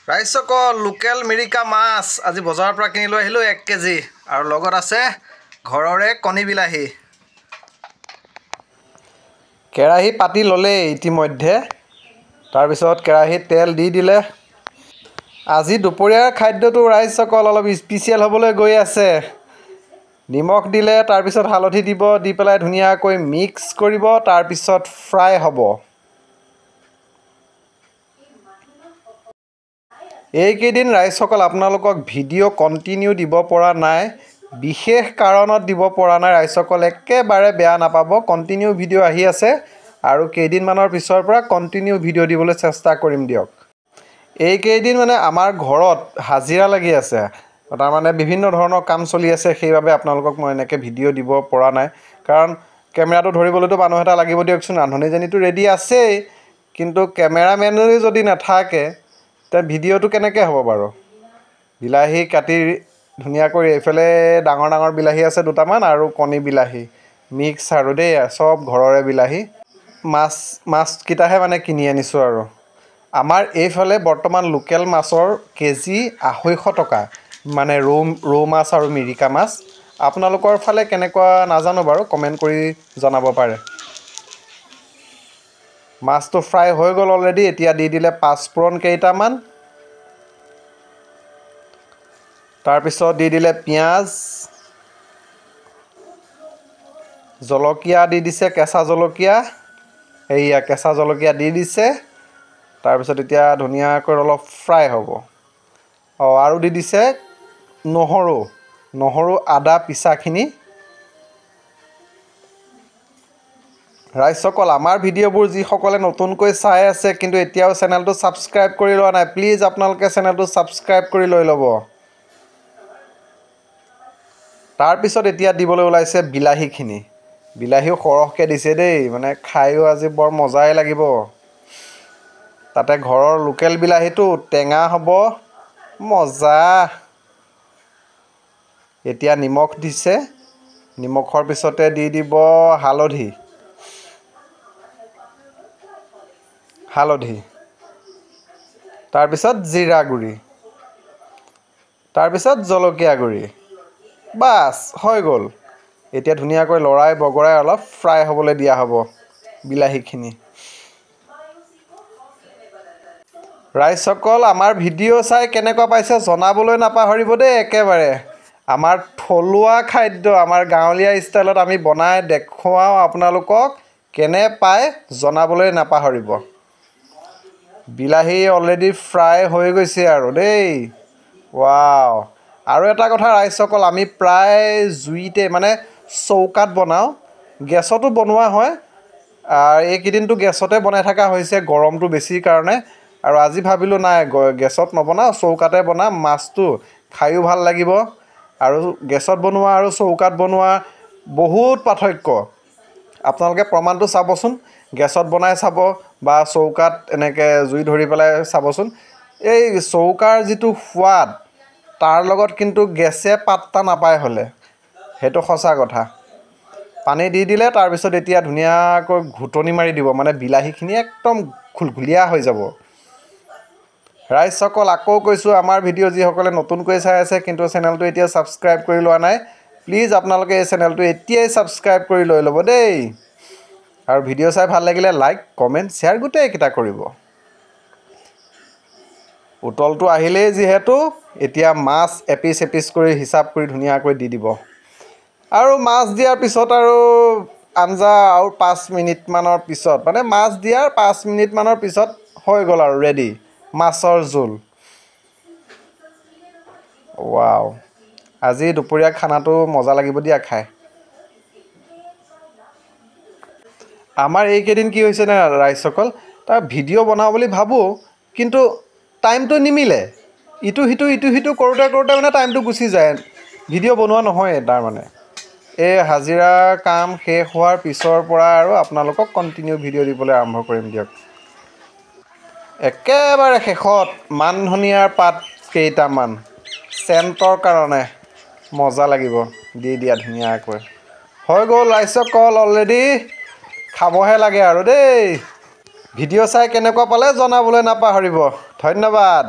ৰাইজসকল local মিৰিকা মাছ আজি বজাৰৰ পৰা কিনি লৈ আহিলোঁ 1 কেজি আৰু লগত আছে ঘৰৰে কণী বিলাহী। কেৰাহী পাতি ল'লে ইতিমধ্যে তাৰপিছত কেৰাহীত তেল দি দিলে। আজি দুপৰীয়াৰ খাদ্যটো ৰাইজসকল অলপ স্পেচিয়েল হ'বলৈ গৈ আছে। নিমখ দিলে তাৰপিছত হালধি দিব, দি পেলাই ধুনীয়াকৈ মিক্স কৰিব, তাৰপিছত ফ্ৰাই হ'ব। এইকেইদিন ৰাইজসকল আপোনালোকক ভিডিঅ' কণ্টিনিউ দিব পৰা নাই, বিশেষ কাৰণত দিব পৰা নাই। ৰাইজসকল একেবাৰে বেয়া নাপাব, কণ্টিনিউ ভিডিঅ' আহি আছে আৰু কেইদিনমানৰ পিছৰ পৰা কণ্টিনিউ ভিডিঅ' দিবলৈ চেষ্টা কৰিম দিয়ক। এইকেইদিন মানে আমাৰ ঘৰত হাজিৰা লাগি আছে, তাৰমানে বিভিন্ন ধৰণৰ কাম চলি আছে, সেইবাবে আপোনালোকক মই এনেকৈ ভিডিঅ' দিব পৰা নাই। কাৰণ কেমেৰাটো ধৰিবলৈতো মানুহ এটা লাগিব দিয়কচোন। ৰান্ধনীজনীটো ৰেডি আছেই, কিন্তু কেমেৰামেনেই যদি নাথাকে তে ভিডিঅ'টো কেনেকৈ হ'ব বাৰু। বিলাহী কাটি ধুনীয়াকৈ এইফালে ডাঙৰ ডাঙৰ বিলাহী আছে দুটামান আৰু কণী বিলাহী মিক্স আৰু দেই, চব ঘৰৰে বিলাহী। মাছকেইটাহে মানে কিনি আনিছোঁ আৰু। আমাৰ এইফালে বৰ্তমান লোকেল মাছৰ কেজি 250 টকা, মানে ৰৌ মাছ আৰু মিৰিকা মাছ। আপোনালোকৰ ফালে কেনেকুৱা নাজানো বাৰু, কমেণ্ট কৰি জনাব পাৰে। মাছটো ফ্ৰাই হৈ গ'ল অলৰেডি। এতিয়া দি দিলে পাঁচফোৰণ কেইটামান, তাৰপিছত দি দিলে পিঁয়াজ, জলকীয়া দি দিছে, কেঁচা জলকীয়া, এইয়া কেঁচা জলকীয়া দি দিছে। তাৰপিছত এতিয়া ধুনীয়াকৈ অলপ ফ্ৰাই হ'ব। আৰু দি দিছে নহৰু আদা পিচাখিনি। ৰাইজসকল আমাৰ ভিডিঅ'বোৰ যিসকলে নতুনকৈ চাই আছে কিন্তু এতিয়াও চেনেলটো ছাবস্ক্ৰাইব কৰি লোৱা নাই, প্লিজ আপোনালোকে চেনেলটো ছাবস্ক্ৰাইব কৰি লৈ ল'ব। তাৰপিছত এতিয়া দিবলৈ ওলাইছে বিলাহীখিনি। বিলাহীও সৰহকৈ দিছে দেই, মানে খায়ো আজি বৰ মজাই লাগিব। তাতে ঘৰৰ লোকেল বিলাহীটো টেঙা হ'ব, মজা। এতিয়া নিমখ দিছে, নিমখৰ পিছতে দি দিব হালধি, তাৰপিছত জিৰা গুড়ি, তাৰপিছত জলকীয়া গুড়ি। বাছ হৈ গ'ল। এতিয়া ধুনীয়াকৈ লৰাই বগৰাই অলপ ফ্ৰাই হ'বলৈ দিয়া হ'ব বিলাহীখিনি। ৰাইজসকল আমাৰ ভিডিঅ' চাই কেনেকুৱা পাইছে জনাবলৈ নাপাহৰিব দেই একেবাৰে। আমাৰ থলুৱা খাদ্য, আমাৰ গাঁৱলীয়া ষ্টাইলত আমি বনাই দেখুৱাওঁ আপোনালোকক, কেনে পায় জনাবলৈ নাপাহৰিব। বিলাহী অলৰেডি ফ্ৰাই হৈ গৈছে আৰু দেই। ৱাও। আৰু এটা কথা ৰাইজসকল, আমি প্ৰায় জুইতে মানে চৌকাত বনাওঁ, গেছতো বনোৱা হয়। এইকেইদিনটো গেছতে বনাই থকা হৈছে, গৰমটো বেছিৰ কাৰণে। আৰু আজি ভাবিলোঁ নাই গেছত নবনাওঁ, চৌকাতে বনাম। মাছটো খায়ো ভাল লাগিব। আৰু গেছত বনোৱা আৰু চৌকাত বনোৱা বহুত পাৰ্থক্য। আপোনালোকে প্ৰমাণটো চাবচোন, গেছত বনাই চাব বা চৌকাত এনেকৈ জুই ধৰি পেলাই চাবচোন। এই চৌকাৰ যিটো সোৱাদ তাৰ লগত কিন্তু গেছে পাত্তা নাপায় হ'লে, সেইটো সঁচা কথা। পানী দি দিলে, তাৰপিছত এতিয়া ধুনীয়াকৈ ঘুটনি মাৰি দিব, মানে বিলাহীখিনি একদম খুলখুলীয়া হৈ যাব। ৰাইজসকল আকৌ কৈছোঁ, আমাৰ ভিডিঅ' যিসকলে নতুনকৈ চাই আছে কিন্তু চেনেলটো এতিয়া ছাবস্ক্ৰাইব কৰি লোৱা নাই, প্লিজ আপোনালোকে এই চেনেলটো এতিয়াই ছাবস্ক্ৰাইব কৰি লৈ ল'ব দেই। আৰু ভিডিঅ' চাই ভাল লাগিলে লাইক, কমেণ্ট, শ্বেয়াৰ গোটেইকেইটা কৰিব। উতলটো আহিলেই যিহেতু, এতিয়া মাছ এপিচ এপিচ কৰি হিচাপ কৰি ধুনীয়াকৈ দি দিব। আৰু মাছ দিয়াৰ পিছত আৰু আঞ্জা আৰু 5 মিনিটমানৰ পিছত, মানে মাছ দিয়াৰ 5 মিনিটমানৰ পিছত হৈ গ'ল আৰু ৰেডি মাছৰ জোল। ৱাও, আজি দুপৰীয়া খানাটো মজা লাগিব দিয়া খাই। আমাৰ এইকেইদিন কি হৈছে নে ৰাইজসকল, তাৰ ভিডিঅ' বনাওঁ বুলি ভাবোঁ কিন্তু টাইমটো নিমিলে। ইটো সিটো কৰোঁতে মানে টাইমটো গুচি যায়, ভিডিঅ' বনোৱা নহয় তাৰমানে। এই হাজিৰা কাম শেষ হোৱাৰ পিছৰ পৰা আৰু আপোনালোকক কণ্টিনিউ ভিডিঅ' দিবলৈ আৰম্ভ কৰিম দিয়ক। একেবাৰে শেষত মান ধনিয়াৰ পাত কেইটামান চেণ্টৰ কাৰণে মজা লাগিব দি দিয়া ধুনীয়াকৈ। হৈ গ'ল ৰাইজসকল অলৰেডি, খাবহে লাগে আৰু দেই। ভিডিঅ' চাই কেনেকুৱা পালে জনাবলৈ নাপাহৰিব। ধন্যবাদ।